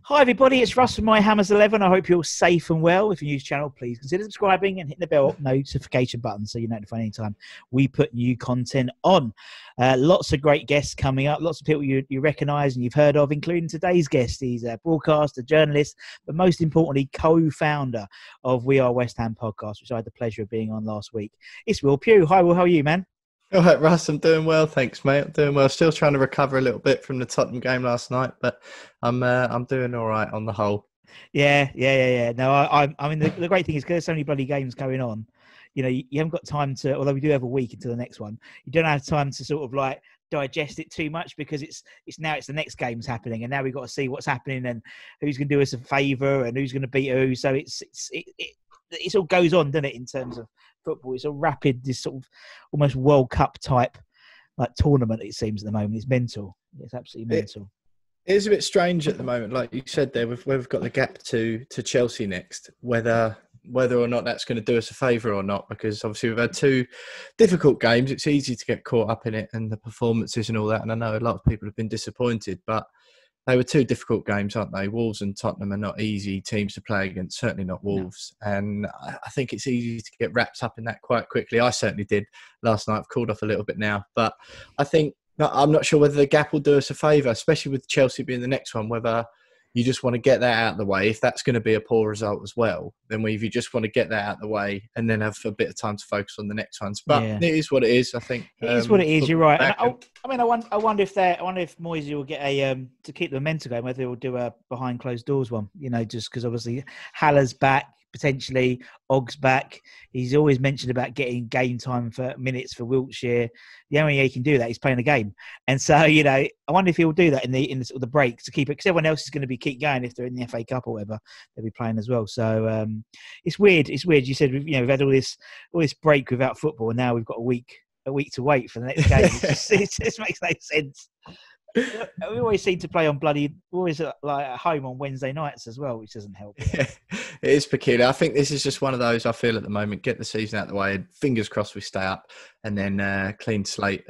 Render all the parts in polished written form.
Hi everybody, it's Russ from My Hammers 11. I hope you're safe and well. If you're new to the channel, please consider subscribing and hit the bell notification button so you're notified anytime we put new content on. Lots of great guests coming up, lots of people you recognise and you've heard of, including today's guest. He's a broadcaster, journalist, but most importantly, co-founder of We Are West Ham podcast, which I had the pleasure of being on last week. It's Will Pugh. Hi Will, how are you, man? All right, Russ, I'm doing well, thanks, mate. I'm doing well. Still trying to recover a little bit from the Tottenham game last night, but I'm doing all right on the whole. Yeah. No, I mean, the great thing is because there's so many bloody games going on, you know, you haven't got time to, although we do have a week until the next one, you don't have time to sort of like digest it too much because it's the next game's happening and now we've got to see what's happening and who's going to do us a favour and who's going to beat who. So it all goes on, doesn't it, in terms of football? It's a rapid, this sort of almost World Cup type like tournament, it seems, at the moment. It's mental. It's absolutely mental. It is a bit strange at the moment, like you said there, we've got the gap to Chelsea next, whether or not that's going to do us a favour or not, because obviously we've had two difficult games. It's easy to get caught up in it and the performances and all that, and I know a lot of people have been disappointed, but they were two difficult games, aren't they? Wolves and Tottenham are not easy teams to play against, certainly not Wolves. No. And I think it's easy to get wrapped up in that quite quickly. I certainly did last night. I've cooled off a little bit now. But I think, I'm not sure whether the gap will do us a favour, especially with Chelsea being the next one, whether you just want to get that out of the way. If that's going to be a poor result as well, then if you just want to get that out of the way and then have a bit of time to focus on the next ones. But It is what it is, I think. It is what it is, you're right. And I wonder if Moisey will get to keep the momentum going, whether he'll do a behind closed doors one, you know, just because obviously Haller's back, potentially Ogg's back. He's always mentioned about getting game time for minutes for Wiltshire. The only way he can do that is playing a game. And so, you know, I wonder if he'll do that in the sort of the break to keep it, because everyone else is going to keep going if they're in the FA Cup or whatever, they'll be playing as well. So it's weird. It's weird. You said, you know, we've had all this break without football, and now we've got a week to wait for the next game. It just makes no sense. We always seem to play on we're always like at home on Wednesday nights as well, which doesn't help. Yeah, it is peculiar. I think this is just one of those, I feel at the moment, get the season out of the way, fingers crossed we stay up, and then clean slate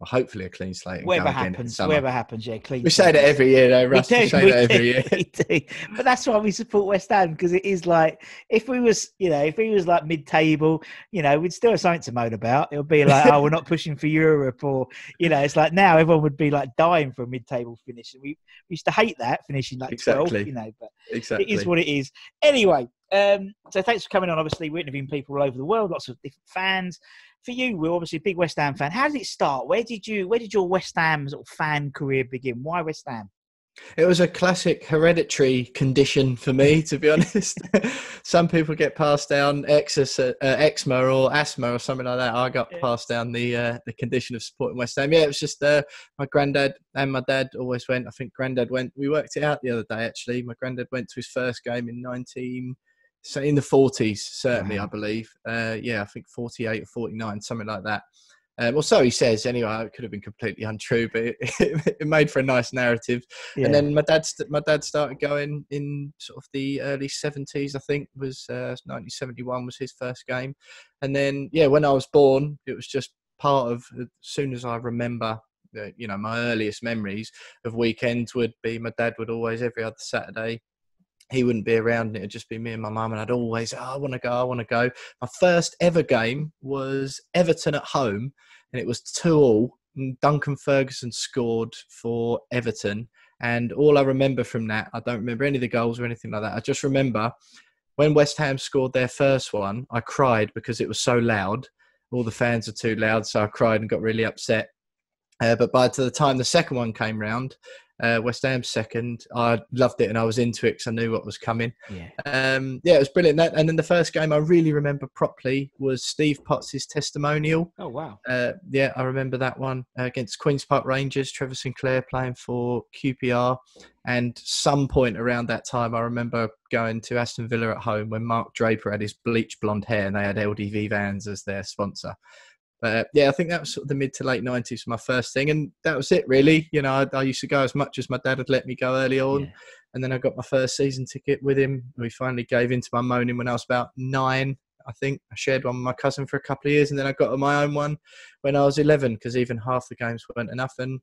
hopefully a clean slate. And whatever happens, yeah, clean. We say that every year though, Russ. We say that every year. We do. But that's why we support West Ham, because it is like, if we was like mid-table, you know, we'd still have something to moan about. It would be like, oh, we're not pushing for Europe, or, you know, it's like now everyone would be like dying for a mid-table finish. We used to hate that, finishing like 12, you know, but it is what it is. Anyway, so thanks for coming on. Obviously, we're interviewing people all over the world, lots of different fans. For you, we're obviously a big West Ham fan. How did it start? Where did your West Ham sort of fan career begin? Why West Ham? It was a classic hereditary condition for me, to be honest. Some people get passed down eczema or asthma or something like that. I got passed down the condition of supporting West Ham. Yeah, it was just my granddad and my dad always went. I think granddad went. We worked it out the other day, actually. My granddad went to his first game in in the 40s, certainly, wow. I believe. I think 48 or 49, something like that. Well, so he says. Anyway, it could have been completely untrue, but it made for a nice narrative. Yeah. And then my dad started going in sort of the early 70s. I think was 1971 was his first game. And then when I was born, it was just part of. As soon as I remember, you know, my earliest memories of weekends would be my dad would always every other Saturday. He wouldn't be around and it would just be me and my mum, and I'd always, I want to go. My first ever game was Everton at home, and it was 2-2. Duncan Ferguson scored for Everton, and all I remember from that, I don't remember any of the goals or anything like that. I just remember when West Ham scored their first one, I cried because it was so loud. All the fans are too loud, so I cried and got really upset. But by the time the second one came round, West Ham second, I loved it and I was into it because I knew what was coming. It was brilliant. And then the first game I really remember properly was Steve Potts' testimonial. Oh, wow. I remember that one against Queen's Park Rangers, Trevor Sinclair playing for QPR. And some point around that time, I remember going to Aston Villa at home when Mark Draper had his bleach blonde hair and they had LDV vans as their sponsor. But I think that was sort of the mid to late 90s for my first thing. And that was it, really. You know, I used to go as much as my dad had let me go early on. Yeah. And then I got my first season ticket with him. We finally gave into my moaning when I was about 9, I think. I shared one with my cousin for a couple of years. And then I got my own one when I was 11, because even half the games weren't enough. And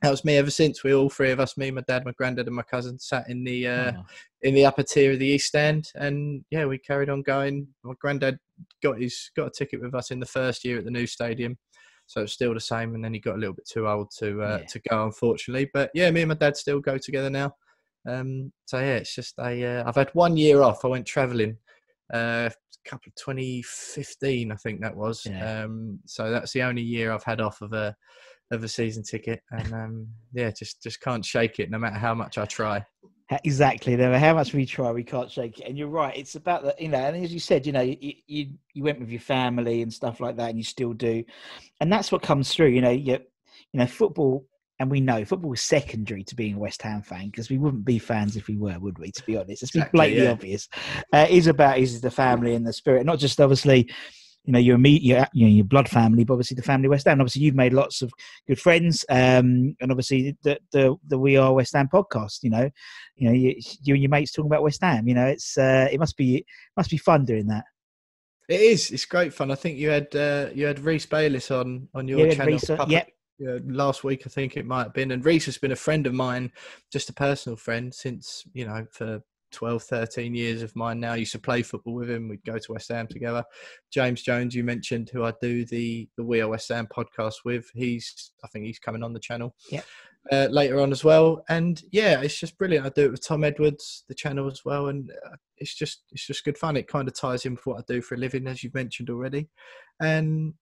that was me ever since. We all three of us, me, my dad, my granddad, and my cousin, sat in the upper tier of the East Stand, and yeah, we carried on going. My granddad got a ticket with us in the first year at the new stadium, so it's still the same. And then he got a little bit too old to go, unfortunately. But yeah, me and my dad still go together now. So yeah, it's just I've had 1 year off. I went travelling. Couple of 2015, I think that was. Yeah. So that's the only year I've had off of a season ticket, and just can't shake it no matter how much I try. Exactly. No matter how much we try, we can't shake it. And you're right. It's about that, and as you said, you went with your family and stuff like that, and you still do, and that's what comes through. Football. And we know football is secondary to being a West Ham fan, because we wouldn't be fans if we were, would we? To be honest, it's blatantly obvious. Is the family and the spirit, not just obviously, your your blood family, but obviously the family West Ham. And obviously, you've made lots of good friends, and obviously the We Are West Ham podcast. You and your mates talking about West Ham. It must be fun doing that. It is. It's great fun. I think you had Reece Bayliss on your channel. Last week, I think it might have been. And Reece has been a friend of mine, just a personal friend, since, for 12, 13 years of mine now. I used to play football with him. We'd go to West Ham together. James Jones, you mentioned, who I do the We Are West Ham podcast with. I think he's coming on the channel later on as well. And yeah, it's just brilliant. I do it with Tom Edwards, the channel as well. And it's just good fun. It kind of ties in with what I do for a living, as you've mentioned already. And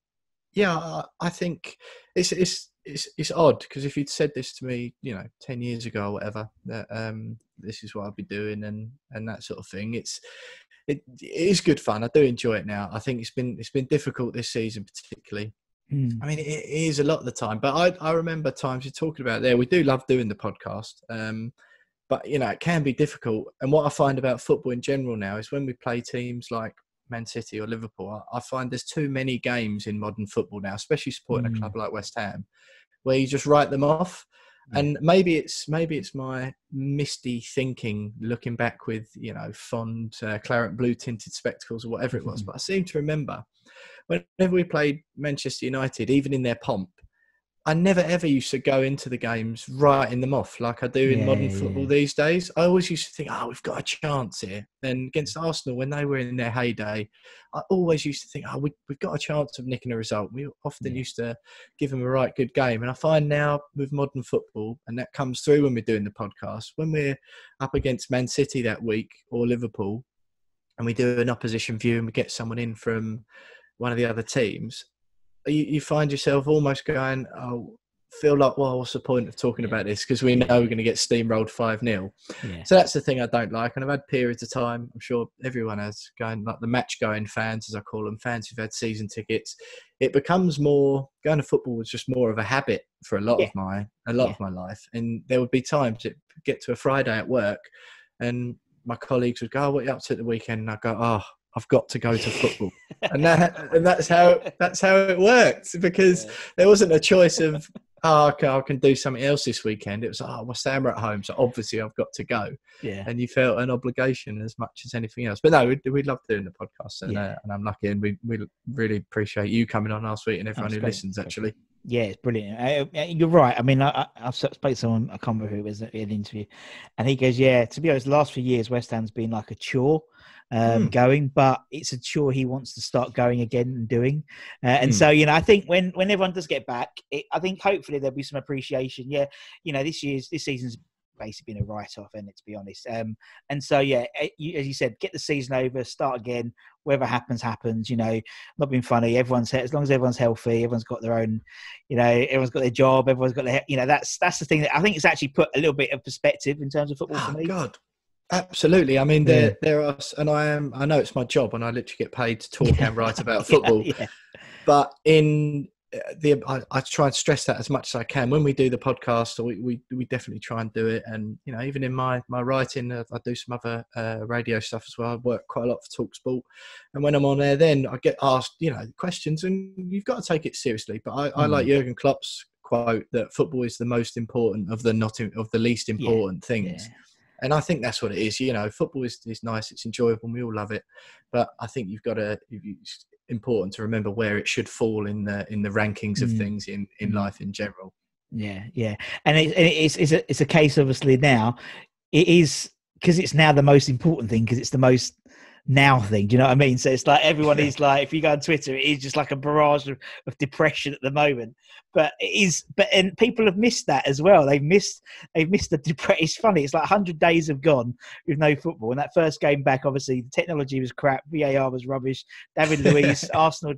yeah, I think it's odd, because if you'd said this to me, 10 years ago or whatever, that this is what I'd be doing and that sort of thing, it is good fun. I do enjoy it now. I think it's been difficult this season particularly. I mean, it is a lot of the time, but I remember times you're talking about there. We do love doing the podcast, but it can be difficult. And what I find about football in general now is when we play teams like Man City or Liverpool, I find there's too many games in modern football now, especially supporting a club like West Ham, where you just write them off. And maybe it's my misty thinking, looking back with fond claret blue tinted spectacles or whatever it was. But I seem to remember whenever we played Manchester United, even in their pomp, I never ever used to go into the games writing them off like I do in modern football these days. I always used to think, we've got a chance here. And against Arsenal, when they were in their heyday, I always used to think, we've got a chance of nicking a result. We often used to give them a right good game. And I find now with modern football, and that comes through when we're doing the podcast, when we're up against Man City that week or Liverpool, and we do an opposition view and we get someone in from one of the other teams, you find yourself almost going, feel like, well, what's the point of talking about this? Because we know we're going to get steamrolled 5-0. Yeah. So that's the thing I don't like. And I've had periods of time, I'm sure everyone has, going like the match-going fans, as I call them, fans who've had season tickets. It becomes more, going to football was just more of a habit for a lot of my life. And there would be times it get to a Friday at work and my colleagues would go, what are you up to at the weekend? And I'd go, I've got to go to football. and that's how it worked, because there wasn't a choice of, okay, I can do something else this weekend. It was, West Ham are at home, so obviously I've got to go. Yeah. And you felt an obligation as much as anything else. But no, we love doing the podcast, and I'm lucky, and we really appreciate you coming on last week and everyone who listens, actually. Yeah, it's brilliant. You're right. I mean, I've spoke to someone, I can't remember who it was, in an interview, and he goes, to be honest, the last few years, West Ham's been like a chore. Going, but it's a chore he wants to start going again and doing. So, I think when everyone does get back, I think hopefully there'll be some appreciation. This season's basically been a write-off, and to be honest. And so, as you said, get the season over, start again. Whatever happens. Not being funny. As long as everyone's healthy, everyone's got their own, everyone's got their job, everyone's got their, that's the thing that I think it's actually put a little bit of perspective in terms of football for me. God. Absolutely. I mean, there are, and I know it's my job, and I literally get paid to talk and write about football. But I try and stress that as much as I can when we do the podcast. We definitely try and do it, and even in my writing, I do some other radio stuff as well. I work quite a lot for TalkSport, and when I'm on there, then I get asked questions, and you've got to take it seriously. But I like Jurgen Klopp's quote that football is the most important of the least important things. Yeah. And I think that's what it is. Football is nice. It's enjoyable. And we all love it. But I think it's important to remember where it should fall in the rankings of things in life in general. Yeah. And it's a case, obviously, now. It is because it's now the most important thing, because it's the most now thing. Do you know what I mean? So it's like everyone is like, if you go on Twitter, it is just like a barrage of depression at the moment. But it is, and people have missed that as well. They've missed the depression. It's funny. It's like 100 days have gone with no football. And that first game back, obviously, the technology was crap. VAR was rubbish. David Luiz, Arsenal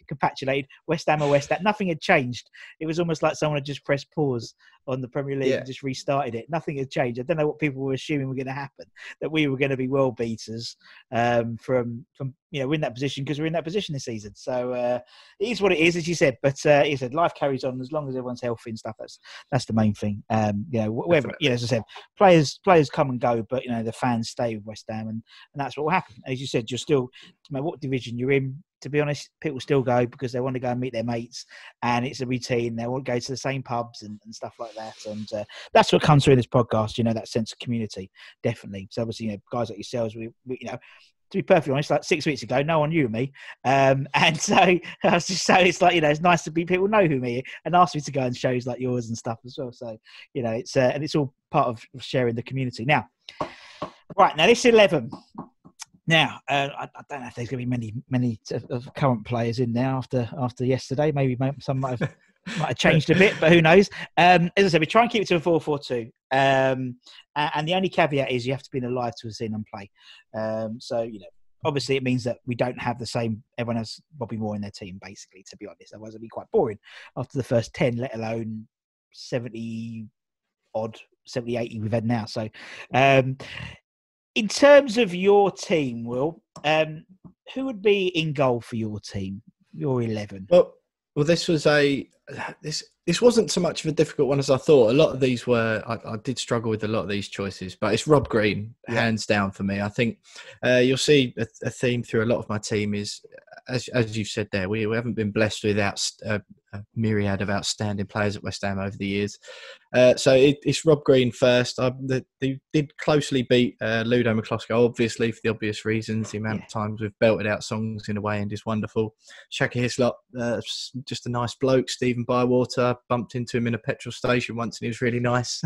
capitulated. West Ham. Nothing had changed. It was almost like someone had just pressed pause on the Premier League and just restarted it. Nothing had changed. I don't know what people were assuming were going to happen, that we were going to be world beaters from we're in that position because we're in that position this season. So it is what it is, as you said. But he said life carries on as long as everyone's healthy and stuff. That's the main thing. Whether, as I said, players come and go, but the fans stay with West Ham, and that's what will happen. As you said, you're still, no matter what division you're in, to be honest, people still go because they want to go and meet their mates, and it's a routine. They want to go to the same pubs and stuff like that, and that's what comes through in this podcast. that sense of community, definitely. So obviously, guys like yourselves, we to be perfectly honest, like 6 weeks ago, no one knew me, and so I was just it's like it's nice to be people know who me and ask me to go on shows like yours and stuff as well. So it's and it's all part of sharing the community. Now this 11. Now, I don't know if there's going to be many of current players in there after yesterday. Maybe some might have changed a bit, but who knows? As I said, we try and keep it to a 4-4-2. And the only caveat is you have to be alive to have seen them play. So, obviously it means that we don't have the same, everyone has Bobby Moore in their team, basically, to be honest. Otherwise it'd be quite boring after the first 10, let alone 70, 80 we've had now. So, in terms of your team, Will, who would be in goal for your team, your 11? Well, this was this wasn't so much of a difficult one as I thought. A lot of these were, I did struggle with a lot of these choices, but it's Rob Green, hands down for me. I think you'll see a theme through a lot of my team is, as you've said there, we haven't been blessed with a myriad of outstanding players at West Ham over the years. So it's Rob Green first. They did closely beat Ludo McCloskey, obviously, for the obvious reasons. The amount of times we've belted out songs in a way and is wonderful. Shaka Hislop, just a nice bloke. Stephen Bywater, bumped into him in a petrol station once and he was really nice.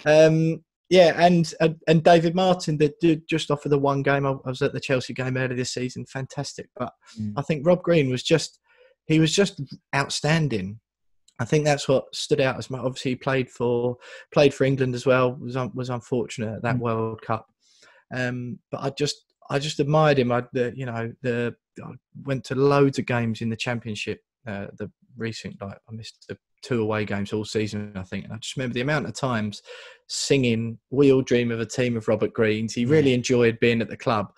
And David Martin, that did just offer the one game. I was at the Chelsea game earlier this season. Fantastic. But I think Rob Green was just outstanding. I think that's what stood out as much. Obviously, he played for England as well. Was unfortunate at that World Cup. But I just admired him. I went to loads of games in the Championship. I missed the 2 away games all season, I think. And I just remember the amount of times singing "We All Dream of a Team of Robert Greens." He really enjoyed being at the club,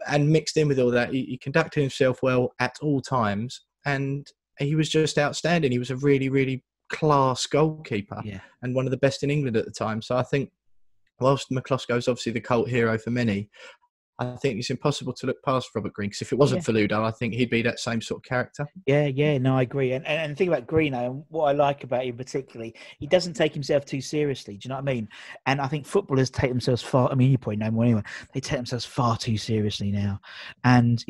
and mixed in with all that, he conducted himself well at all times, and he was just outstanding. He was a really, really class goalkeeper and one of the best in England at the time. So I think, whilst McCloskey is obviously the cult hero for many, I think it's impossible to look past Robert Green, because if it wasn't for Ludo, I think he'd be that same sort of character. No, I agree. And the thing about Green, and what I like about him particularly, he doesn't take himself too seriously. Do you know what I mean? And I think footballers take themselves you probably know more anyway, they take themselves far too seriously now. And,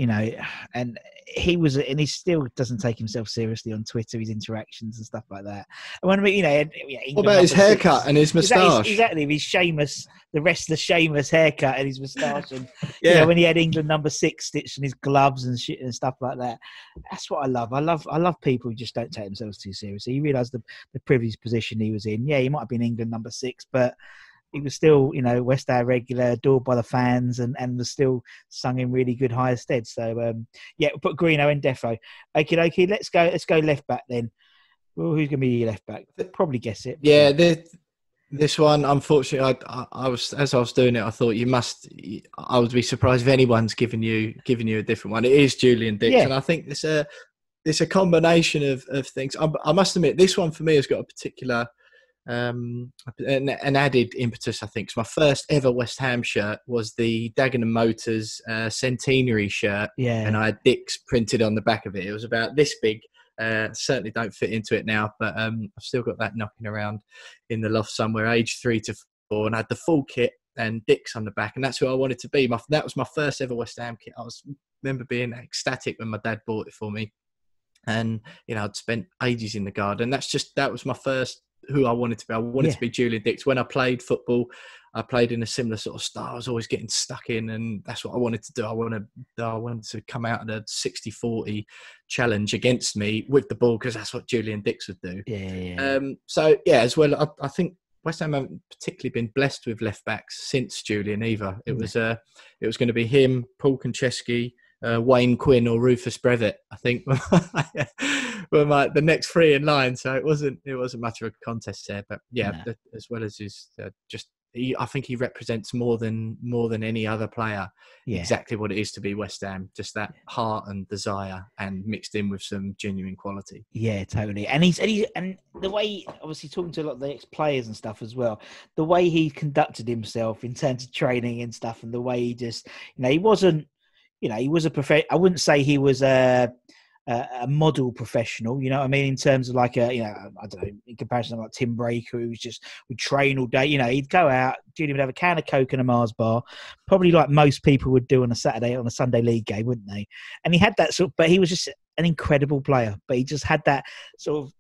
and he still doesn't take himself seriously on Twitter, his interactions and stuff like that. And when what about his haircut and his moustache? Exactly, his Seamus, the rest of the Seamus haircut and his moustache, and when he had England number 6 stitched in his gloves and shit and stuff like that. That's what I love. I love people who just don't take themselves too seriously. He realised the privileged position he was in. Yeah, he might have been England number 6, but he was still, West Ham regular, adored by the fans, and was still sung in really good high stead. So, put Greeno and Defo. Okay, let's go left back then. Well, who's going to be your left back? Probably guess it. Yeah, this one, unfortunately, I was doing it, I thought I would be surprised if anyone's giving you a different one. It is Julian Dix, and I think it's a combination of things. I must admit, this one for me has got a particular an added impetus. I think it's my first ever West Ham shirt was the Dagenham Motors centenary shirt, and I had Dix printed on the back of it. It was about this big. Certainly don't fit into it now, but I've still got that knocking around in the loft somewhere, age 3 to 4, and I had the full kit and Dix on the back, and that's who I wanted to be. That was my first ever West Ham kit. Remember being ecstatic when my dad bought it for me. And, I'd spent ages in the garden. That was my first who I wanted to be. I wanted to be Julian Dix. When I played football, I played in a similar sort of style. I was always getting stuck in, and that's what I wanted to do. I wanted to come out at a 60-40 challenge against me with the ball, because that's what Julian Dix would do. As well, I think West Ham haven't particularly been blessed with left backs since Julian either. It was going to be him, Paul Konchesky, Wayne Quinn or Rufus Brevitt, I think, were the next three in line. So it wasn't much of a contest there. But as well as his I think he represents more than any other player exactly what it is to be West Ham. Just that heart and desire, and mixed in with some genuine quality. Yeah, totally. And he's and the way, obviously talking to a lot of the ex-players and stuff as well, the way he conducted himself in terms of training and stuff, and the way he just, he wasn't, he was a I wouldn't say he was a model professional, you know what I mean, in terms of like I don't know, in comparison to like Tim Breaker, who would train all day. He'd go out, Julian would have a can of Coke and a Mars bar, probably like most people would do on a Sunday league game, wouldn't they? And he had that but he was just an incredible player, but he just had that sort of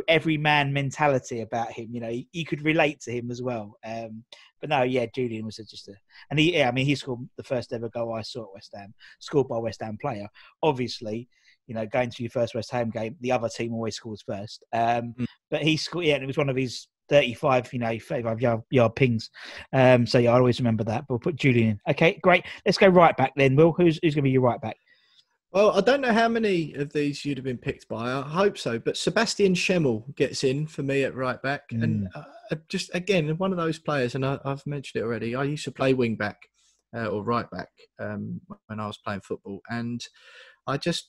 every man mentality about him. You could relate to him as well. But no, Julian was and he scored the first ever goal I saw at West Ham, scored by a West Ham player. Obviously, going to your first West Ham game, the other team always scores first. But he scored, and it was one of his 35 yard pings. I always remember that. But we'll put Julian in. Okay, great. Let's go right back then, Will. Who's going to be your right back? Well, I don't know how many of these you'd have been picked by. I hope so. But Sebastian Schemmel gets in for me at right back. And just, again, one of those players, and I've mentioned it already, I used to play wing back or right back when I was playing football. And I just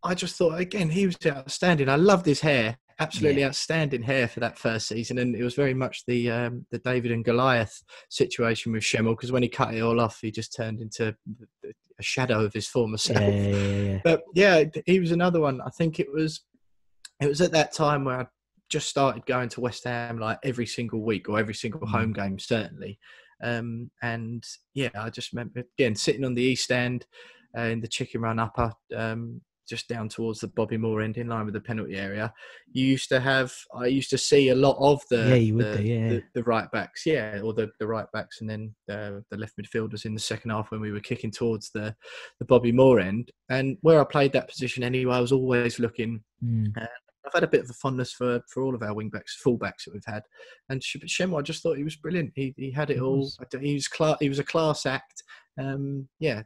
thought, again, he was outstanding. I loved his hair. Absolutely outstanding hair for that first season. And it was very much the David and Goliath situation with Schemmel, because when he cut it all off, he just turned into a shadow of his former self. But he was another one. I think it was at that time where I just started going to West Ham like every single week, or every single home game, certainly. I just remember, again, sitting on the East End in the Chicken Run Upper, just down towards the Bobby Moore end, in line with the penalty area. I used to see a lot of the right backs, or the right backs, and then the left midfielders in the second half when we were kicking towards the Bobby Moore end. And where I played that position anyway, I was always looking. I've had a bit of a fondness for all of our wing backs, full backs that we've had. And Schemmel, I just thought he was brilliant. He had it all. He was a class act. And I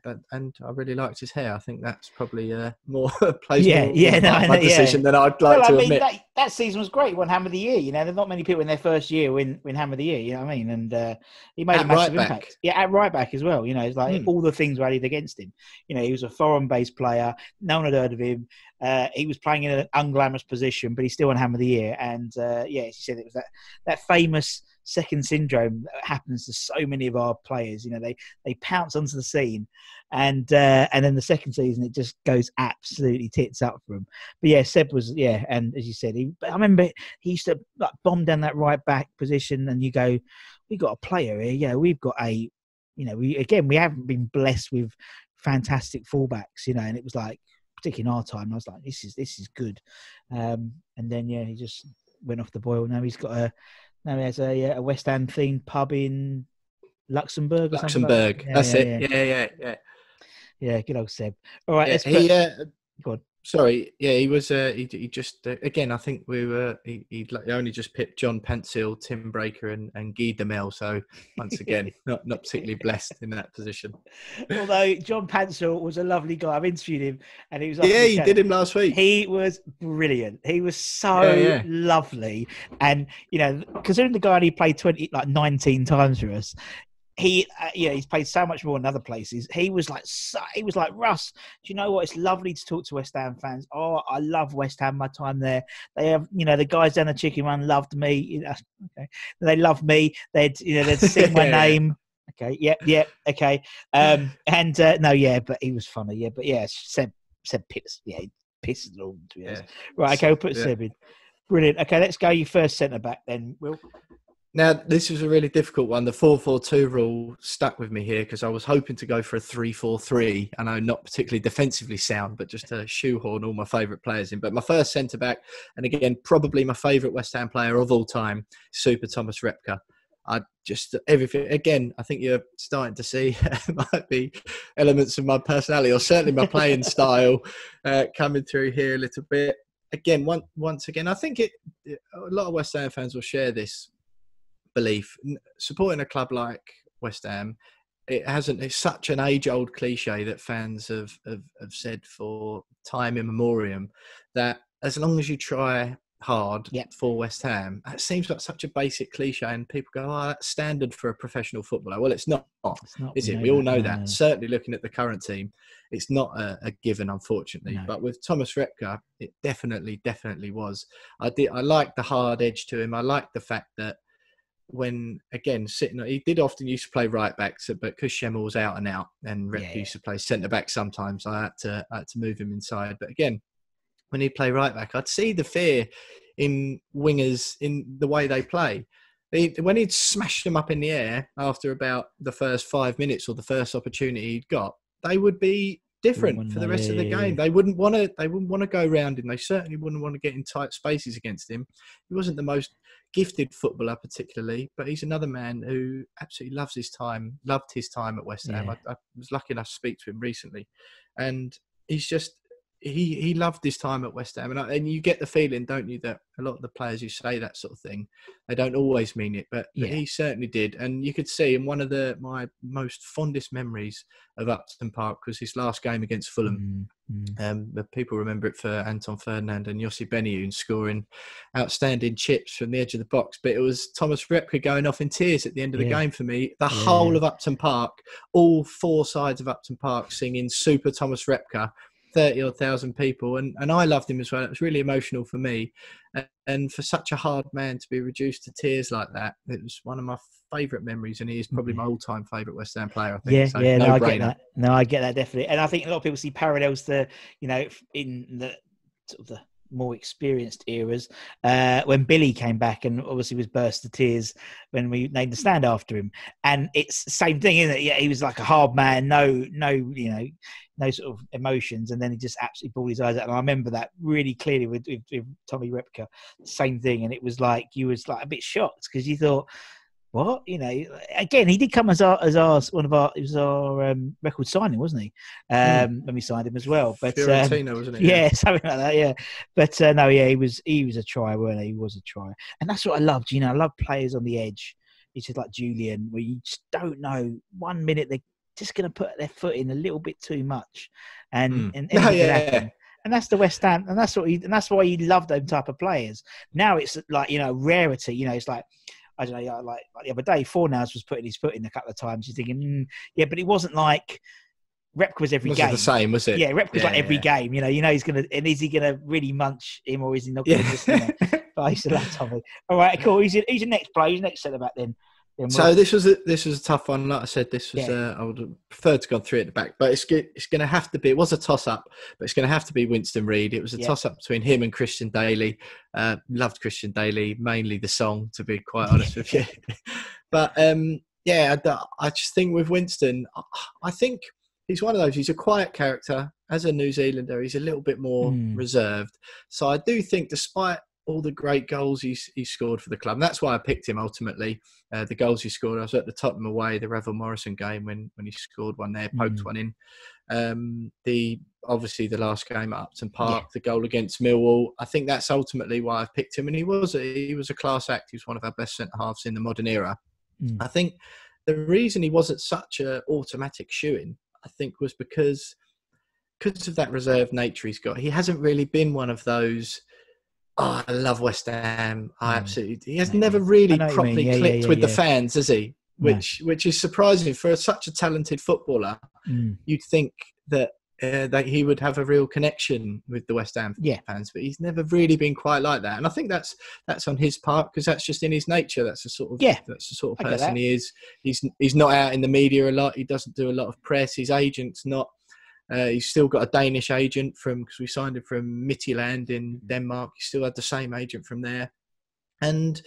really liked his hair. I think that's probably more plays my decision than I'd like to admit. That season was great. He won Ham of the Year. There's not many people in their first year win Ham of the Year. You know what I mean? And he made a massive impact. Yeah, at right back as well. It's like all the things rallied against him. He was a foreign-based player. No one had heard of him. He was playing in an unglamorous position, but he still won Ham of the Year. And as you said, it was that famous second syndrome that happens to so many of our players. They pounce onto the scene, and then the second season it just goes absolutely tits up for him. But Seb was and as you said, I remember he used to like bomb down that right back position, and you go, we got a player here. We've got we haven't been blessed with fantastic fullbacks, and it was like, particularly in our time, I was like, this is good. And then he just went off the boil. Now he's got he has a West Ham themed pub in Luxembourg. Luxembourg, like that's it. Yeah, good old Seb. All right, go on. Sorry, he was. He just again. I think he only just pipped John Pencil, Tim Breaker, and Guy Demel. So once again, not particularly blessed in that position. Although John Pencil was a lovely guy. I've interviewed him, and he was. He did him last week. He was brilliant. He was so lovely, and considering the guy only played 19 times for us. He's played so much more in other places. He was like, Russ, do you know what? It's lovely to talk to West Ham fans. Oh, I love West Ham, my time there. They have, the guys down the Chicken Run loved me. Okay. They loved me. They'd sing my name. Okay. Yep. Okay. But he was funny. Yeah. But Seb Pitts. Yeah. He pisses it all, to be honest. Right. Okay. We'll put Seb in. Brilliant. Okay. Let's go. Your first centre back then, Will. Now, this was a really difficult one. The 4-4-2 rule stuck with me here because I was hoping to go for a 3-4-3. I know not particularly defensively sound, but just to shoehorn all my favourite players in. But my first centre-back, and again, probably my favourite West Ham player of all time, Super Thomas Repka. Everything, again, I think you're starting to see might be elements of my personality, or certainly my playing style coming through here a little bit. Again, once again, I think a lot of West Ham fans will share this belief. Supporting a club like West Ham, it's such an age-old cliche that fans have said for time immemorial, that as long as you try hard for West Ham, it seems like such a basic cliche, and people go, oh, that's standard for a professional footballer. Well, it's not, is it? We all know that. Certainly looking at the current team, it's not a given, unfortunately. No. But with Thomas Repka, it definitely was. I like the hard edge to him. I like the fact that when, again, he did often used to play right back, but because Schemmel was out and out, and Repka used to play centre back sometimes, I had to move him inside. But again, when he'd play right back, I'd see the fear in wingers in the way they play. When he'd smashed them up in the air after about the first 5 minutes or the first opportunity he'd got, they would be different for the rest of the game. They wouldn't want to go around him. They certainly wouldn't want to get in tight spaces against him. He wasn't the most gifted footballer particularly, but he's another man who absolutely loved his time at West Ham. I was lucky enough to speak to him recently, and he's just he loved his time at West Ham, and you get the feeling, don't you, that a lot of the players who say that sort of thing, they don't always mean it, but he certainly did. And you could see in one of my most fondest memories of Upton Park was his last game against Fulham. But people remember it for Anton Ferdinand and Yossi Benayoun scoring outstanding chips from the edge of the box, but it was Thomas Repka going off in tears at the end of the game for me. The whole of Upton Park, all four sides of Upton Park singing Super Thomas Repka, 30,000 people, and I loved him as well. It was really emotional for me, and for such a hard man to be reduced to tears like that, it was one of my favourite memories, and he is probably my all-time favourite West Ham player, I think. I get that. No, I get that, definitely. And I think a lot of people see parallels to, in the sort of the more experienced eras, when Billy came back and obviously was burst to tears when we named the stand after him. And it's the same thing, isn't it? Yeah, he was like a hard man, no sort of emotions, and then he just absolutely bawled his eyes out. And I remember that really clearly with Tommy Repka, same thing. And it was like, you was like a bit shocked because you thought, what? Again, he did come as our record signing, wasn't he? When we signed him as well. But Fiorentina, wasn't it? Yeah, something like that. Yeah, but he was a try, weren't he? He was a try, and that's what I loved. I love players on the edge. It's just like Julian, where you just don't know. 1 minute they're just going to put their foot in a little bit too much, and happen. And that's the West Ham, and that's why you love those type of players. Now it's like rarity. It's like, I don't know, like the other day, Fornals was putting his foot in a couple of times. You're thinking, but it wasn't like Repka was every game. The same, was it? Yeah, Repka was like every game. He's gonna, and is he gonna really munch him, or is he not gonna just? But I used to love Tommy. All right, cool. He's your next player. He's your next centre back then. So this was a tough one. Like I said, this was I would have preferred to go 3 at the back, but it's going to have to be. It was a toss up, but it's going to have to be Winston Reed. It was a toss up between him and Christian Daly. Loved Christian Daly, mainly the song, to be quite honest with you. But I just think with Winston, I think he's one of those. He's a quiet character. As a New Zealander, he's a little bit more reserved. So I do think, despite all the great goals he's scored for the club, and that's why I picked him ultimately. The goals he scored, I was at the Tottenham away, the Revel Morrison game when he scored one there, poked one in. Obviously the last game at Upton Park, the goal against Millwall. I think that's ultimately why I've picked him, and he was a class act. He was one of our best centre halves in the modern era. I think the reason he wasn't such an automatic shoo-in, I think, was because of that reserved nature he's got. He hasn't really been one of those, I love West Ham. He has never really properly clicked with the fans, has he? Which is surprising for such a talented footballer. You'd think that he would have a real connection with the West Ham fans, but he's never really been quite like that. And I think that's on his part, because that's just in his nature. That's the sort of person he is. He's not out in the media a lot. He doesn't do a lot of press. His agent's not. He's still got a Danish agent because we signed him from Midtjylland in Denmark. He still had the same agent from there. And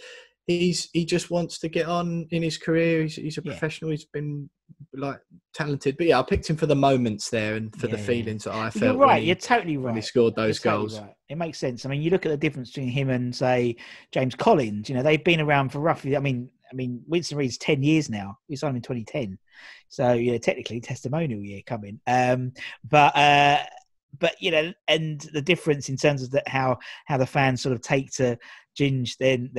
he just wants to get on in his career. He's a professional. He's been like talented. But yeah, I picked him for the moments there and for the feelings that I felt. You're right. You're totally right. When he scored those goals. Right. It makes sense. I mean, you look at the difference between him and, say, James Collins. You know, they've been around for roughly, I mean, Winston Reed's 10 years now. He signed in 2010. So, you know, technically testimonial year coming. But you know, and the difference in terms of how the fans sort of take to Ginge then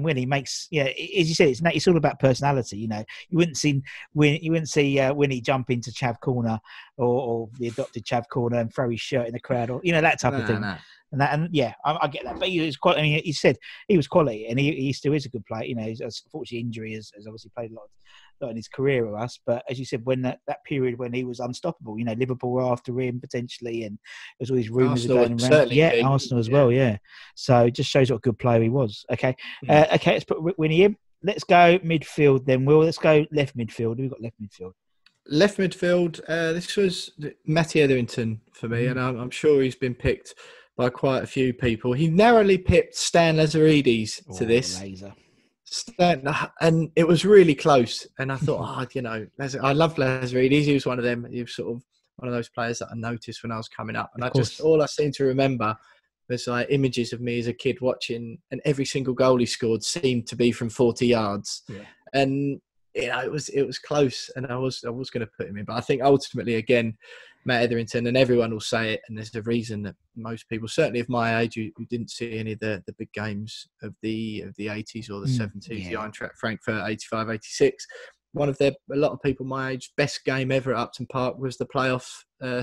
Winnie makes, you know, as you said, it's all about personality. You know, you wouldn't see Winnie jump into Chav corner or the adopted Chav corner and throw his shirt in the crowd, or you know, that type of thing. No. And yeah, I get that. But he was quite. I mean, he said he was quality, and he still is a good player. You know, unfortunately, injury has obviously played a lot in his career with us. But as you said, when that period when he was unstoppable, you know, Liverpool were after him potentially, and there's all these rumours going around. Yeah, Arsenal as well. Yeah, so it just shows what a good player he was. Okay, okay, let's put Winnie in. Let's go midfield then. Let's go left midfield. We've got left midfield. Left midfield. This was Matty Etherington for me, and I'm sure he's been picked by quite a few people. He narrowly pipped Stan Lazaridis to this. Laser. And it was really close. And I thought, you know, I love Lazaridis. He was one of them. He was sort of one of those players that I noticed when I was coming up. And all I seem to remember was like images of me as a kid watching, and every single goal he scored seemed to be from 40 yards. Yeah. And you know, it was close, and I was going to put him in, but I think ultimately, again, Matt Etherington, and everyone will say it, and there's a reason that most people, certainly of my age, who didn't see any of the big games of the 80s or the 70s, the Eintracht Frankfurt 85, 86. A lot of people my age, best game ever at Upton Park was the playoff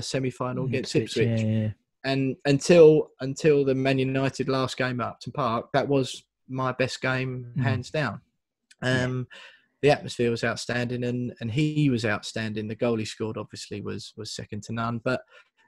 semi-final against Ipswich. Yeah. And until the Man United last game at Upton Park, that was my best game, hands down. The atmosphere was outstanding, and he was outstanding. The goal he scored obviously was second to none. But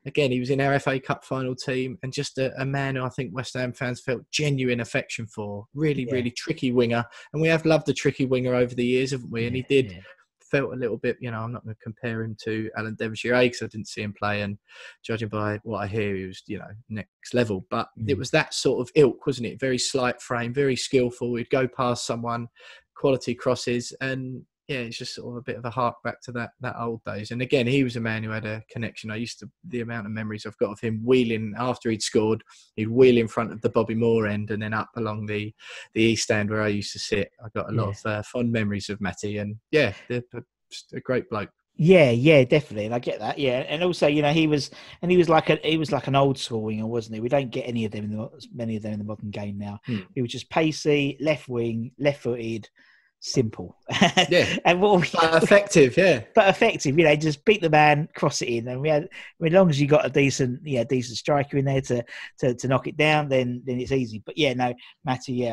again, he was in our FA Cup final team, and just a man who I think West Ham fans felt genuine affection for. Really tricky winger, and we have loved the tricky winger over the years, haven't we? And he did felt a little bit. You know, I'm not going to compare him to Alan Devonshire because I didn't see him play, and judging by what I hear, he was, you know, next level. But it was that sort of ilk, wasn't it? Very slight frame, very skillful. He'd go past someone. Quality crosses, and it's just sort of a bit of a hark back to that old days. And again, he was a man who had a connection. The amount of memories I've got of him wheeling after he'd scored, he'd wheel in front of the Bobby Moore end and then up along the east stand where I used to sit. I got a lot of fond memories of Matty, and just a great bloke. Yeah, definitely, and I get that. Yeah, and also, you know, he was like an old school winger, wasn't he? We don't get many of them in the modern game now. He was just pacey, left wing, left-footed, simple. And but effective. But effective. You know, just beat the man, cross it in, and as long as you got a decent striker in there to knock it down, then it's easy. But Matty,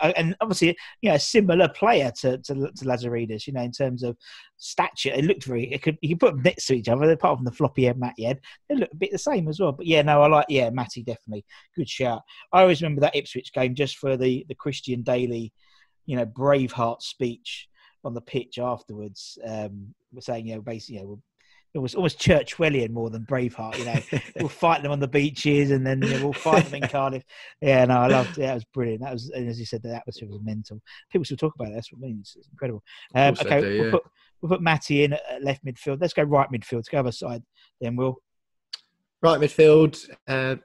and obviously, you know, a similar player to Lazaridis, you know, in terms of stature. It looked you could put them next to each other, apart from the floppy head Matty had. They look a bit the same as well. But I like, Matty, definitely. Good shout. I always remember that Ipswich game just for the Christian Daly, you know, Braveheart speech on the pitch afterwards. We're saying, you know, basically, you know, it was almost Churchwellian more than Braveheart. You know, we'll fight them on the beaches, and then we'll fight them in Cardiff. Yeah, no, I loved it. That was brilliant. That was, and as you said, the atmosphere was mental. People still talk about it. That's what I mean. It's incredible. Okay, we'll put Matty in at left midfield. Let's go right midfield to go other side. Then we'll. Right midfield,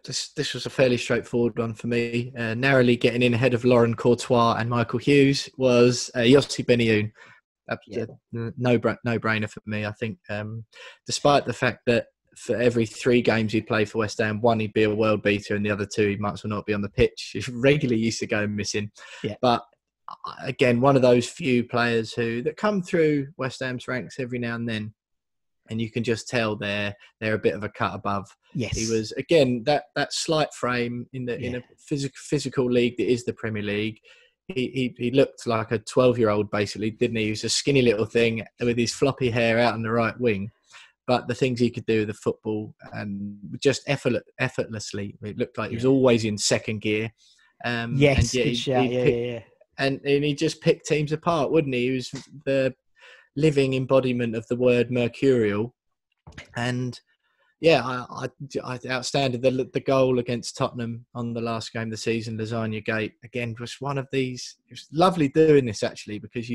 this was a fairly straightforward one for me. Narrowly getting in ahead of Lauren Courtois and Michael Hughes was Yossi Benayoun. No-brainer for me. I think, despite the fact that for every 3 games he'd play for West Ham, 1 he'd be a world beater, and the other 2 he might as well not be on the pitch. He regularly used to go missing. Yeah. But again, one of those few players that come through West Ham's ranks every now and then, and you can just tell they're a bit of a cut above. Yes, he was, again, that slight frame in a physical league that is the Premier League. He looked like a 12-year-old basically, didn't he? He was a skinny little thing with his floppy hair out on the right wing, but the things he could do with the football, and just effortlessly, it looked like he was always in second gear. Yes, good shout. And he just picked teams apart, wouldn't he? He was the living embodiment of the word mercurial, and Yeah, I outstanding. The goal against Tottenham on the last game of the season, Lasagna Gate, again, was one of these. It was lovely doing this, actually, because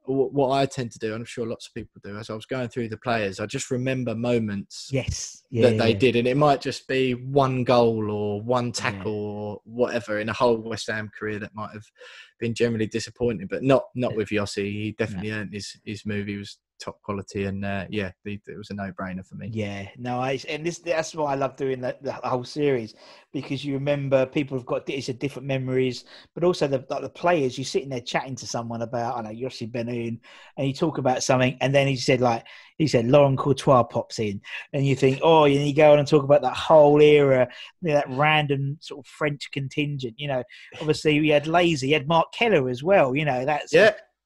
what I tend to do, and I'm sure lots of people do, as I was going through the players, I just remember moments that they did. And it might just be one goal or one tackle or whatever in a whole West Ham career that might have been generally disappointing, but not with Yossi. He definitely earned his move. He was top quality, and it was a no-brainer for me. That's why I love doing the whole series, because you remember people have got different memories, but also the players. You're sitting there chatting to someone about, I know, Yossi Benayoun, and you talk about something, and then he said Laurent Courtois pops in, and you think, oh, and you go on and talk about that whole era, that random sort of French contingent. Obviously we had Lazy, you had Mark Keller as well.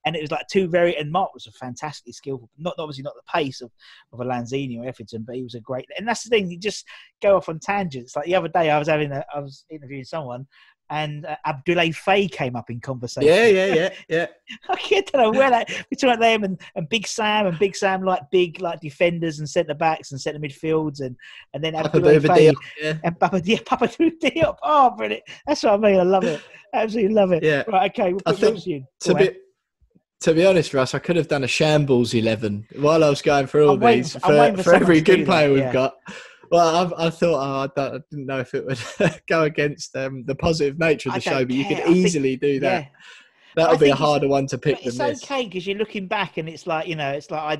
And it was like and Mark was a fantastically skillful, obviously not the pace of a Lanzini or Everton, but he was a great, and that's the thing, you just go off on tangents. Like the other day I was interviewing someone, and Abdoulaye Faye came up in conversation. Yeah. I don't know where between them and Big Sam like big like defenders and centre backs and centre midfields and then Abdoulaye Faye and Papa Diop. Oh, brilliant! That's what I mean. I love it. Absolutely love it. Yeah. Right. Okay. We'll put you To be honest, Russ, I could have done a shambles 11 while I was going through all these for every good player we've got. Well, I thought, I didn't know if it would go against the positive nature of the show, but you could easily do that. Yeah. That would be a harder one to pick than this. It's okay because you're looking back and it's like, I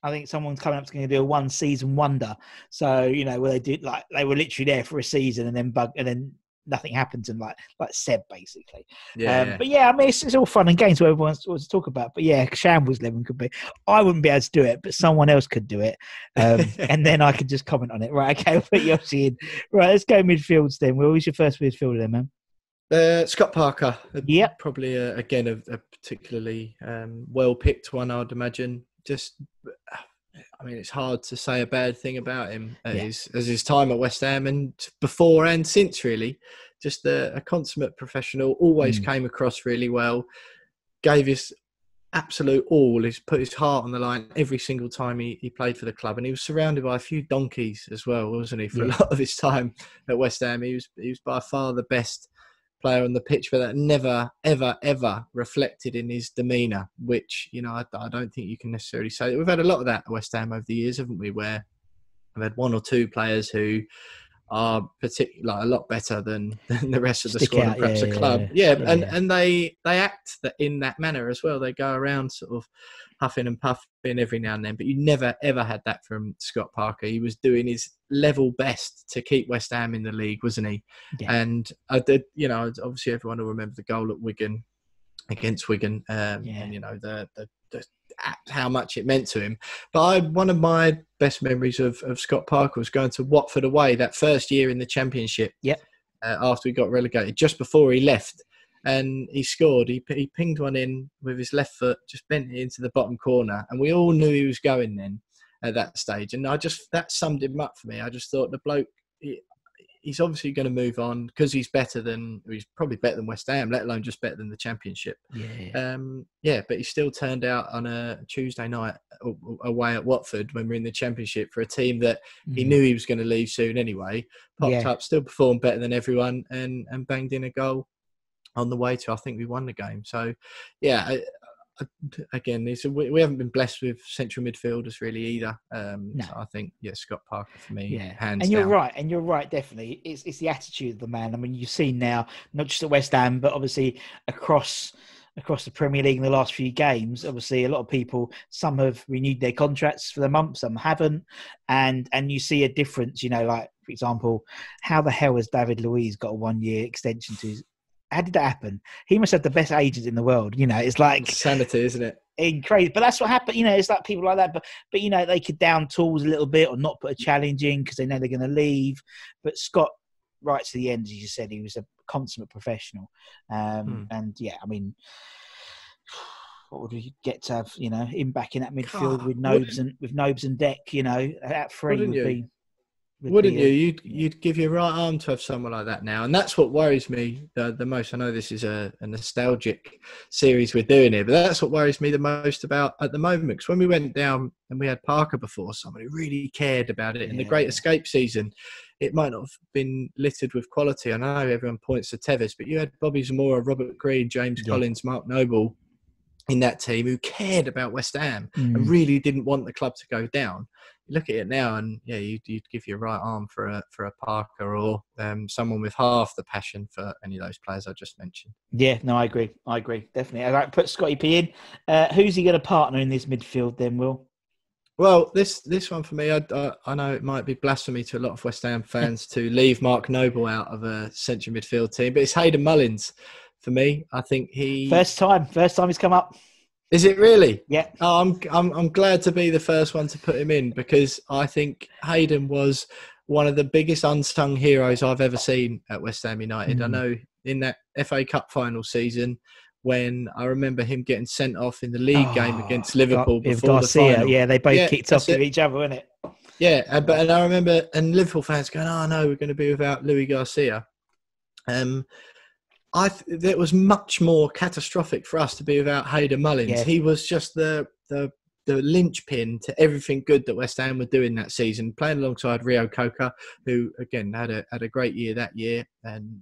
think someone's coming up to going to do a one season wonder. So, where they did they were literally there for a season and then nothing happens, and like Seb basically. But I mean, it's all fun and games. What everyone wants to talk about. But shambles 11 could be. I wouldn't be able to do it, but someone else could do it, and then I could just comment on it. Right? Okay, I'll put Yossi in. Right, let's go midfields then. What was your first midfielder then, man? Scott Parker. Yep. Probably again a particularly well picked one, I'd imagine. I mean, it's hard to say a bad thing about him as his time at West Ham and before and since, really. Just a consummate professional, always came across really well, gave his absolute all, put his heart on the line every single time he played for the club. And he was surrounded by a few donkeys as well, wasn't he, for a lot of his time at West Ham. He was by far the best player on the pitch, but that never, ever, ever reflected in his demeanour, which, I don't think you can necessarily say. We've had a lot of that at West Ham over the years, haven't we, where we've had one or two players who are particularly a lot better than the rest of the squad and perhaps a club. And they act in that manner as well. They go around sort of huffing and puffing every now and then, but you never, ever had that from Scott Parker. He was doing his level best to keep West Ham in the league, wasn't he? Yeah. And I did, obviously everyone will remember the goal at against Wigan, and the how much it meant to him. But one of my best memories of Scott Parker was going to Watford away that first year in the Championship. Yeah. After he got relegated, just before he left, and he scored. He pinged one in with his left foot, just bent it into the bottom corner, and we all knew he was going then at that stage. And that summed him up for me. I just thought the bloke, he's obviously going to move on because he's probably better than West Ham, let alone just better than the Championship. But he still turned out on a Tuesday night away at Watford when we're in the Championship for a team that he knew he was going to leave soon anyway. Popped up, still performed better than everyone, and banged in a goal on the way to, I think we won the game. So, again, we haven't been blessed with central midfielders really either. No. So I think, Scott Parker for me, hands down. You're right, definitely. It's the attitude of the man. I mean, you've seen now, not just at West Ham, but obviously across the Premier League in the last few games. Obviously, a lot of people, some have renewed their contracts for the month, some haven't. And you see a difference, like, for example, how the hell has David Luiz got a 1-year extension to his... How did that happen? He must have the best agent in the world. It's like sanity, isn't it? Crazy, but that's what happened. It's like people like that. But they could down tools a little bit or not put a challenge in because they know they're going to leave. But Scott, right to the end, as you said, he was a consummate professional. And I mean, what would we get to have? Him back in that midfield with Nobes and Deck. That three would be. Wouldn't you? You'd give your right arm to have someone like that now, and that's what worries me the most. I know this is a nostalgic series we're doing here, but that's what worries me the most about at the moment. Because when we went down and we had Parker before, someone who really cared about it, in the Great Escape season, it might not have been littered with quality. I know everyone points to Tevez, but you had Bobby Zamora, Robert Green, James Collins, Mark Noble in that team who cared about West Ham and really didn't want the club to go down. You look at it now, and you'd give your right arm for a Parker or someone with half the passion for any of those players I just mentioned. Yeah, no, I agree, definitely. I like put Scotty P in. Who's he going to partner in this midfield then, Will? Well, this one for me, I know it might be blasphemy to a lot of West Ham fans to leave Mark Noble out of a central midfield team, but it's Hayden Mullins for me. I think first time he's come up. Is it really? Yeah. Oh, I'm glad to be the first one to put him in, because I think Hayden was one of the biggest unsung heroes I've ever seen at West Ham United. I know in that FA Cup final season, when I remember him getting sent off in the league game against Liverpool before Garcia, the final. Yeah, they both kicked off with each other, wasn't it? Yeah, and I remember, and Liverpool fans going, "Oh no, we're going to be without Louis Garcia." It was much more catastrophic for us to be without Hayden Mullins. Yeah. He was just the linchpin to everything good that West Ham were doing that season, playing alongside Rio Coca, who again had a great year that year and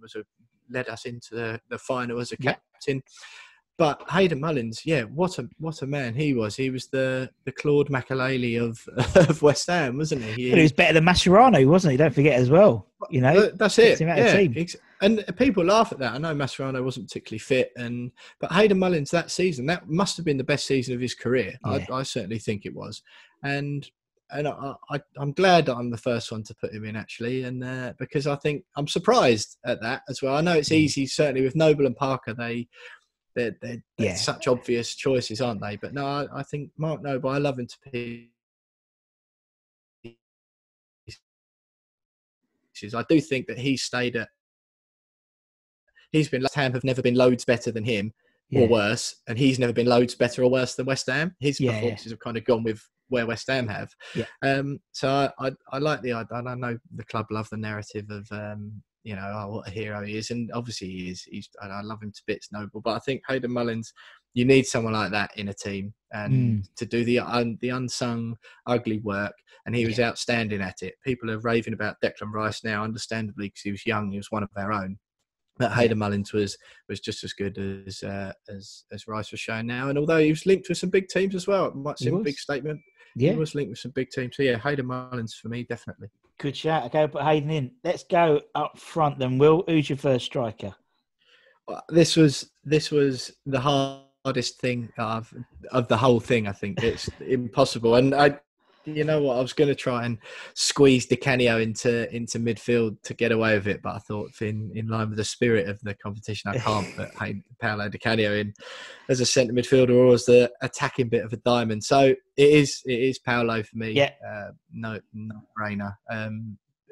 led us into the final as a captain. But Hayden Mullins, what a man he was. He was the Claude Makelele of West Ham, wasn't he? He was better than Mascherano, wasn't he? Don't forget as well. You know, that's it. And people laugh at that. I know Mascherano wasn't particularly fit, but Hayden Mullins that season, that must have been the best season of his career. Yeah. I certainly think it was, and I'm glad that I'm the first one to put him in, actually, and because I think I'm surprised at that as well. I know it's easy, certainly with Noble and Parker, they're such obvious choices, aren't they? But no, I think Mark Noble, I love him to pieces. I do think that he's been, West Ham have never been loads better than him or worse, and he's never been loads better or worse than West Ham. His performances have kind of gone with where West Ham have. So I like the idea. I know the club love the narrative of what a hero he is, and obviously he is. I love him to bits, Noble, but I think Hayden Mullins, you need someone like that in a team and to do the unsung ugly work, and he was outstanding at it. People are raving about Declan Rice now, understandably, because he was young, he was one of our own. But Hayden Mullins was just as good as Rice was showing now, and although he was linked with some big teams as well, it might seem a big statement. He was linked with some big teams. So Hayden Mullins for me, definitely. Good shout. Okay, put Hayden in. Let's go up front then, Will. Who's your first striker? This was the hardest thing of the whole thing. I think it's impossible. And you know what? I was going to try and squeeze Di Canio into midfield to get away with it, but I thought in line with the spirit of the competition, I can't put Paolo Di Canio in as a centre midfielder or as the attacking bit of a diamond. So it is Paolo for me. No brainer.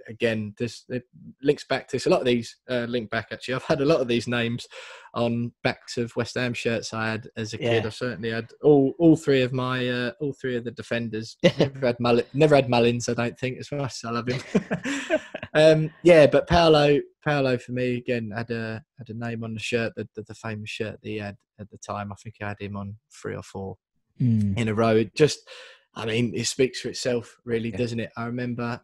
Again, it links back to a lot of these. Link back actually. I've had a lot of these names on backs of West Ham shirts I had as a kid. I certainly had all three of the defenders. Never had Mullins, I don't think, as much as I love him. But Paolo for me again had a name on the shirt, the famous shirt that he had at the time. I think I had him on 3 or 4 in a row. It speaks for itself, really, doesn't it? I remember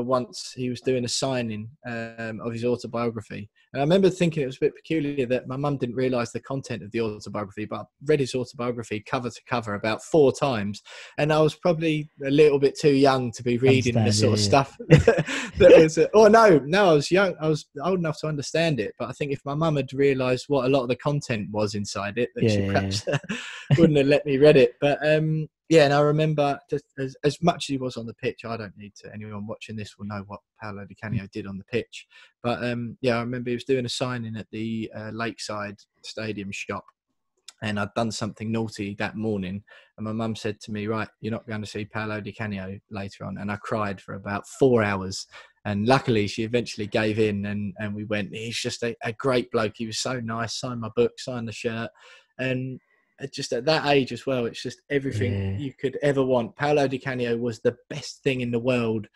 once he was doing a signing of his autobiography. And I remember thinking it was a bit peculiar that my mum didn't realise the content of the autobiography, but I read his autobiography cover to cover about 4 times. And I was probably a little bit too young to be reading the sort of stuff that was... I was young. I was old enough to understand it. But I think if my mum had realised what a lot of the content was inside it, that she perhaps wouldn't have let me read it. But... and I remember, just as much as he was on the pitch, I don't need to, anyone watching this will know what Paolo Di Canio did on the pitch. But I remember he was doing a signing at the Lakeside Stadium shop, and I'd done something naughty that morning. And my mum said to me, right, you're not going to see Paolo Di Canio later on. And I cried for about 4 hours. And luckily, she eventually gave in, and we went. He's just a great bloke. He was so nice, signed my book, signed the shirt. And just at that age as well, it's just everything you could ever want. Paolo Di Canio was the best thing in the world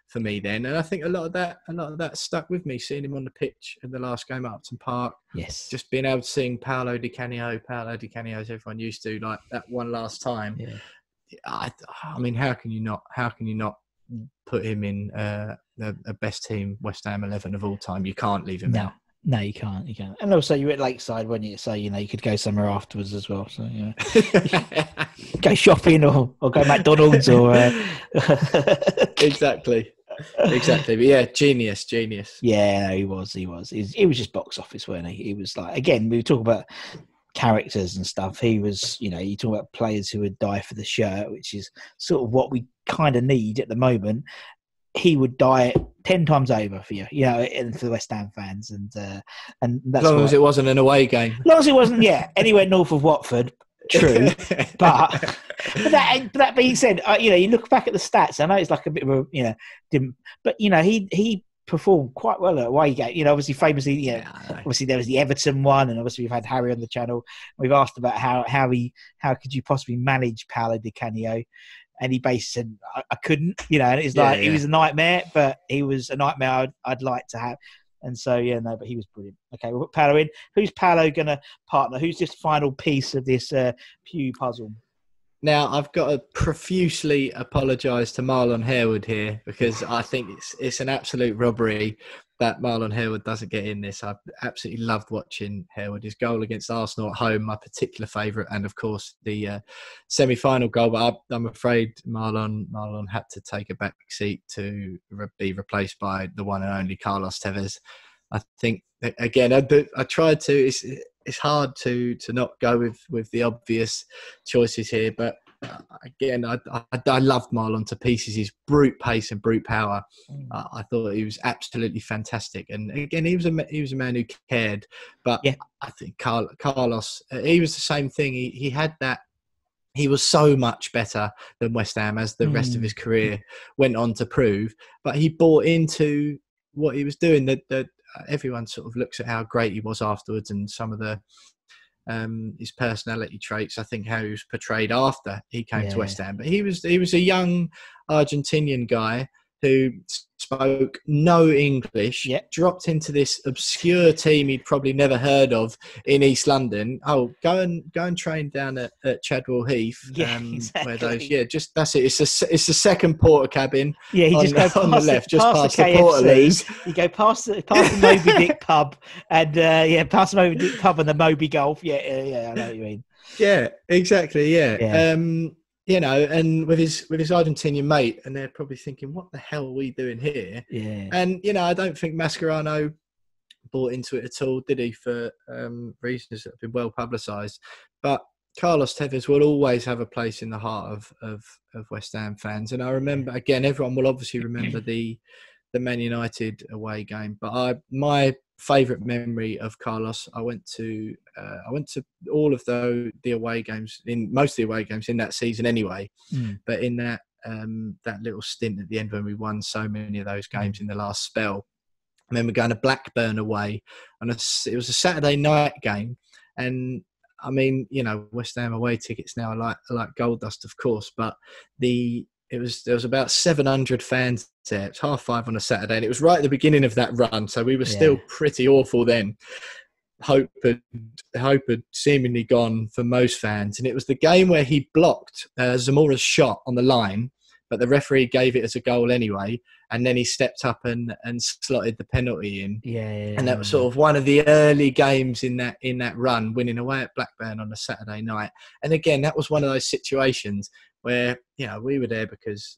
for me then, and I think a lot of that stuck with me. Seeing him on the pitch in the last game at Upton Park, just being able to sing Paolo Di Canio, as everyone used to, like that one last time. I mean, how can you not put him in the best team West Ham 11 of all time? You can't leave him out. No, you can't. And also, you were at Lakeside, weren't you? So, you could go somewhere afterwards as well. So, go shopping or go McDonald's or... Exactly. But yeah, genius. Yeah, no, he was. He was just box office, weren't he? He was like, again, we were talking about characters and stuff. He was, you talk about players who would die for the shirt, which is sort of what we kind of need at the moment. He would die 10 times over for you, and for the West Ham fans, and that's as long as it wasn't an away game. As long as it wasn't, anywhere north of Watford. True, but that being said, you look back at the stats. I know it's like a bit of a, but he performed quite well at away game. Obviously, famously, obviously there was the Everton one, and obviously we've had Harry on the channel. We've asked about how could you possibly manage Paolo Di Canio. And he basically said, I couldn't, and it's like, he was a nightmare, but he was a nightmare I'd like to have. And so, but he was brilliant. Okay, we'll put Paolo in. Who's Paolo going to partner? Who's this final piece of this Pugh puzzle? Now, I've got to profusely apologise to Marlon Harewood here, because I think it's an absolute robbery that Marlon Harewood doesn't get in this. I've absolutely loved watching Harewood. His goal against Arsenal at home, my particular favourite, and of course the semi-final goal. But I'm afraid Marlon had to take a back seat to be replaced by the one and only Carlos Tevez. I think again, I tried to. It's hard to not go with the obvious choices here, but again, I loved Marlon to pieces. His brute pace and brute power. I thought he was absolutely fantastic. And again, he was a man who cared. But I think Carlos, he was the same thing. He had that. He was so much better than West Ham, as the rest of his career went on to prove. But he bought into what he was doing. That everyone sort of looks at how great he was afterwards, and some of the his personality traits. I think how he was portrayed after he came to West Ham. But he was a young Argentinian guy who spoke no English, dropped into this obscure team he'd probably never heard of in East London. Oh, go and train down at Chadwell Heath. Exactly. Where those, just that's it. It's the second porter cabin. Yeah, he just goes on the left, just past the KFC. You go past the Moby Dick pub, and past the Moby Dick pub and the Moby Golf. Yeah, I know what you mean. Yeah, exactly. Yeah. And with his Argentinian mate, and they're probably thinking, what the hell are we doing here? Yeah. And, I don't think Mascherano bought into it at all, did he, for reasons that have been well publicised. But Carlos Tevez will always have a place in the heart of West Ham fans. And I remember, again, everyone will obviously remember the Man United away game. But my favourite memory of Carlos, I went to all of the away games, in most of the away games in that season anyway. But in that little stint at the end when we won so many of those games in the last spell, I remember going to Blackburn away, and it was a Saturday night game. And I mean, West Ham away tickets now are like gold dust, of course, but there was about 700 fans there. It's 5:30 on a Saturday, and it was right at the beginning of that run, so we were still pretty awful then. Hope had seemingly gone for most fans, and it was the game where he blocked Zamora's shot on the line, but the referee gave it as a goal anyway, and then he stepped up and slotted the penalty in. And that was sort of one of the early games in that run, winning away at Blackburn on a Saturday night. And again, that was one of those situations where we were there because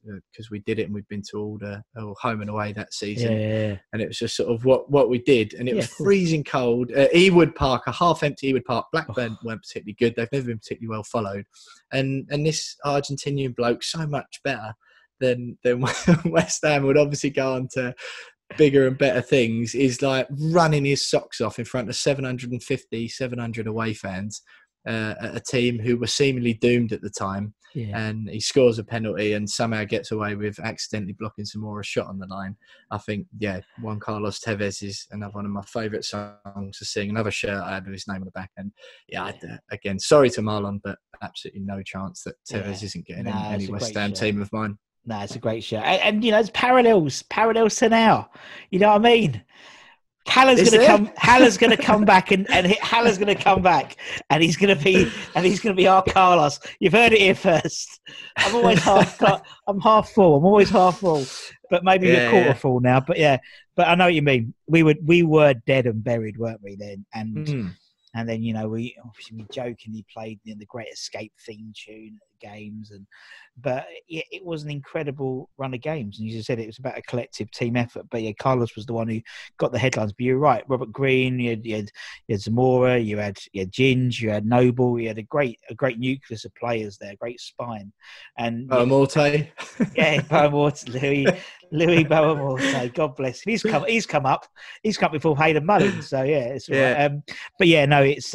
we did it, and we'd been to all home and away that season, and it was just sort of what we did. And it was freezing cold. Ewood Park, a half-empty Ewood Park. Blackburn weren't particularly good; they've never been particularly well followed. And this Argentinian bloke, so much better than West Ham, would obviously go on to bigger and better things, is like running his socks off in front of 700 away fans. at a team who were seemingly doomed at the time. Yeah. And he scores a penalty and somehow gets away with accidentally blocking some more a shot on the line. I think, Juan Carlos Tevez is another one of my favourite songs to sing. Another shirt I had with his name on the back. And again, sorry to Marlon, but absolutely no chance that Tevez isn't getting in any West Ham team of mine. No, it's a great shirt. And it's parallels to now. You know what I mean? Haller's going to come back and Haller's going to come back and he's going to be our Carlos. You've heard it here first. I'm always half full. I'm always half full, but maybe a quarter full now. But but I know what you mean. We were dead and buried, weren't we then? And then, we jokingly played the Great Escape theme tune at the games. But it was an incredible run of games. And as you said, it was about a collective team effort. But Carlos was the one who got the headlines. But you're right, Robert Green, you had Zamora, you had Ginge, you had Noble, you had a great nucleus of players there, great spine. And Boamorte. Boamorte, Louis Boamorte, God bless him. He's come up before Hayden Mullins. So it's all right. But it's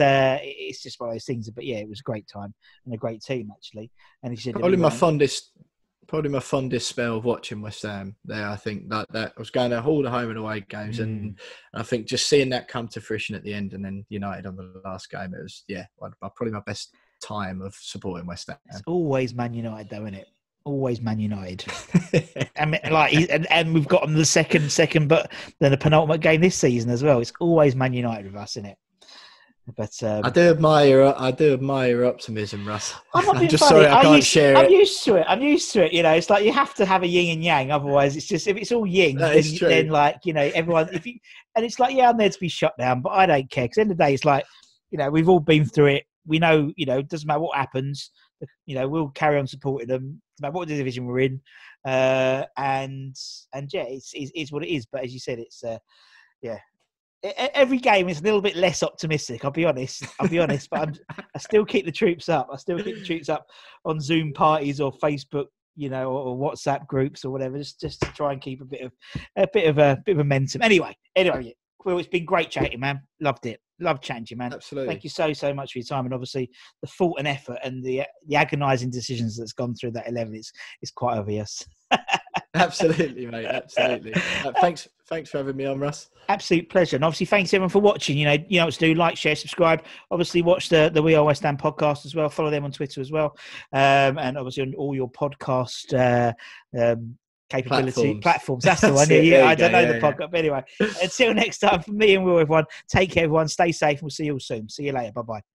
just one of those things. But it was a great time and a great team actually. And he said probably my fondest spell of watching West Ham there. I think that I was going to all the home and away games, and I think just seeing that come to fruition at the end, and then United on the last game, it was probably my best time of supporting West Ham. It's always Man United, though, isn't it? Always Man United. and we've got them the second, but then the penultimate game this season as well. It's always Man United with us, isn't it? But I do admire your optimism, Russ. I'm just sorry I can't share it. I'm used to it. It's like you have to have a yin and yang, otherwise it's just, if it's all yin, then everyone. And it's like I'm there to be shut down, but I don't care because at the end of the day, it's like we've all been through it. We know it doesn't matter what happens. We'll carry on supporting them, no matter what division we're in. It's what it is. But as you said, it's every game is a little bit less optimistic. I'll be honest, but I still keep the troops up. I still keep the troops up on Zoom parties or Facebook, or WhatsApp groups or whatever, just to try and keep a bit of momentum. Anyway, well, it's been great chatting, man. Loved it. Loved chatting to you, man. Absolutely. Thank you so much for your time, and obviously the thought and effort and the agonising decisions that's gone through that 11. It's quite obvious. Absolutely, mate. Absolutely. Thanks for having me on, Russ. Absolute pleasure. And obviously, thanks everyone for watching. You know what to do. Like, share, subscribe. Obviously, watch the We Are West Ham podcast as well. Follow them on Twitter as well. And obviously on all your podcast platforms. That's the one. I don't know the podcast. But anyway, until next time, from me and Will, everyone, take care, everyone. Stay safe. We'll see you all soon. See you later. Bye-bye.